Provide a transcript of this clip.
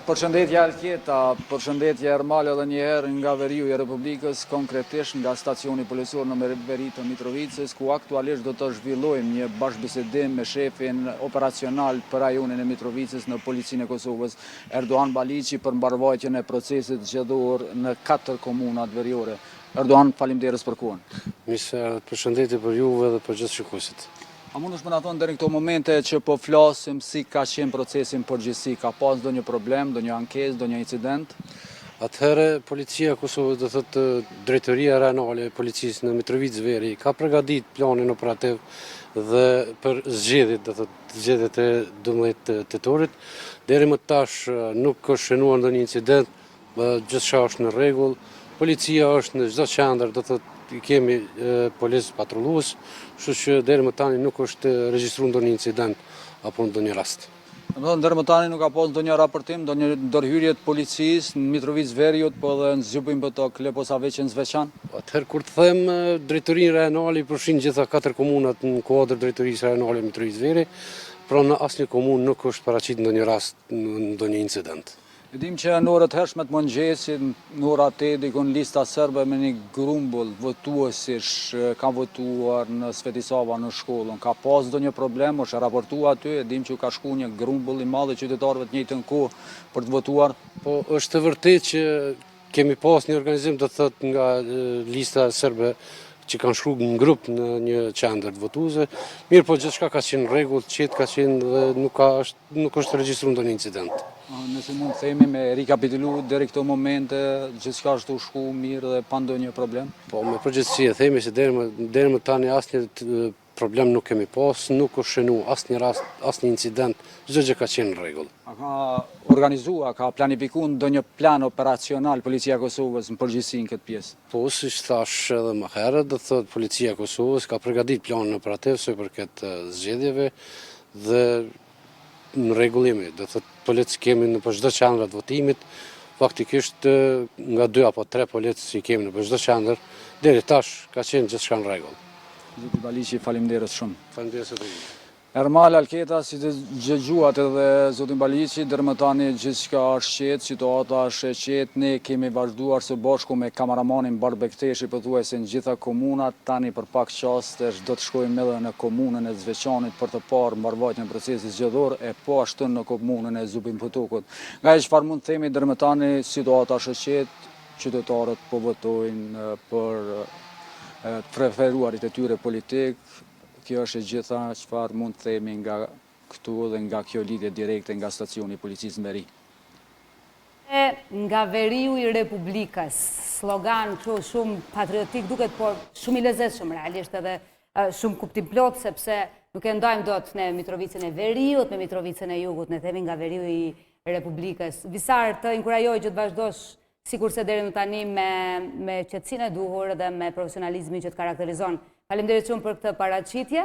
Përshëndetje Alketa, përshëndetje Ermal edhe njëherë nga veriu i Republikës, konkretisht nga stacioni policor në veri të Mitrovicës, ku aktualisht do të zhvillojmë një bashkëbisedim me shefin operacional për rajonin e Mitrovicës në Policinë e Kosovës, Erdoan Baliqi, për mbarvajtjen e procesit zgjedhor në 4 komunat veriore. Erdoan, faleminderit për kohën. Përshëndetje për juve dhe për gjithë shikuesit. A mund është më në thonë deri në këto momente që po flasim si ka qenë procesin përgjithësi, ka pas ndonjë problem, ndonjë ankesë, ndonjë incident? Atëherë, policia e Kosovës, do thotë drejtoria rajonale e policisë në Mitrovicë Veri, ka përgatit planin operativ dhe për zgjedhjet, do thotë zgjedhjet e 12 tetorit. Deri më tash nuk është shënuar ndonjë incident, gjithçka është në rregull. Policia është në çdo qendër, do thotë kemi policë patrullues, kështu që deri më tani nuk është regjistruar ndonjë incident apo ndonjë rast. Deri më tani nuk ka pas ndonjë raportim, ndonjë ndërhyrje të policisë në Mitrovicë Veriut, po edhe në zgjupim të Kleposaveçën veçan? Atëherë kur të them drejtorinë rajonale i përfshin gjitha 4 komunat në kuadër drejtorisë rajonale e Mitrovicë Veri, pra në asnjë komunë nuk është paraqitur ndonjë rast, ndonjë incident. E dim që në orët hershme të mëngjesit, në orat 8 dikon lista serbe me një grumbull votuesish ka votuar në Svetisava në shkollën. Ka pas ndonjë problem, është raportuar aty, e dim që ka shku një grumbull i madh i qytetarëve të njëjtën kohë për të votuar. Po është vërtet që kemi pas një organizim, do thotë, nga lista serbe që kanë shkruar në grup në një qendër të votuesve. Mirë, po gjithçka ka qenë në rregull, qetë ka qenë dhe nuk është regjistruar ndonjë incident. Nëse mund të themi me rikapitulu deri këto momente, gjithçka është u shku mirë dhe pa ndonjë problem? Po me përgjithësi e themi se deri më tani asnjë problem nuk kemi pas, nuk është shënuar asnjë rast, asnjë incident, çdo gjë ka qenë në rregull. A ka organizuar, ka planifikuar ndonjë plan operacional Policia e Kosovës në përgjithësi në këtë pjesë? Po, siç thash edhe më herët, do thotë Policia e Kosovës ka përgatitur planin operativ sa i përket zgjedhjeve dhe në rregullimi, do thotë policë kemi në çdo qendër të votimit, faktikisht nga 2 apo 3 policë që kemi në çdo qendër, deri tash ka qenë gjithçka në rregull. Zoti Baliqi, faleminderit shumë. Faleminderit së juve. Ermal Alketa, si të dëgjuat edhe zotin Baliqi, deri më tani gjithçka është qetë, situata është e qetë, ne kemi vazhduar së bashku me kameramanin Barbekteshi pothuajse në gjitha komunat, tani për pak çastesh do të shkojmë edhe në komunën e Zveçanit për të parë mbarvajtjen e procesit zgjedhor e po ashtu në komunën e Zubin Putukut. Nga çfarë mund të themi deri më tani situata është e qetë, qytetarët po votojnë për preferuarit e tyre politik. Kjo është e gjitha çfarë mund të themi nga këtu dhe nga kjo lidhje direkte nga stacioni i policisë në Veri. Nga veriu i Republikës, slogan shumë patriotik duket, por shumë i lezetshëm realisht edhe shumë kuptim plot, sepse nuk e ndajmë dot në Mitrovicën e Veriut, me Mitrovicën e Jugut, ne themi nga veriu i Republikës. Visar, të inkurajoj që të vazhdosh sikurse deri më tani me qetësinë e duhur dhe me profesionalizmin që të karakterizon. Faleminderit shumë për këtë paraqitje.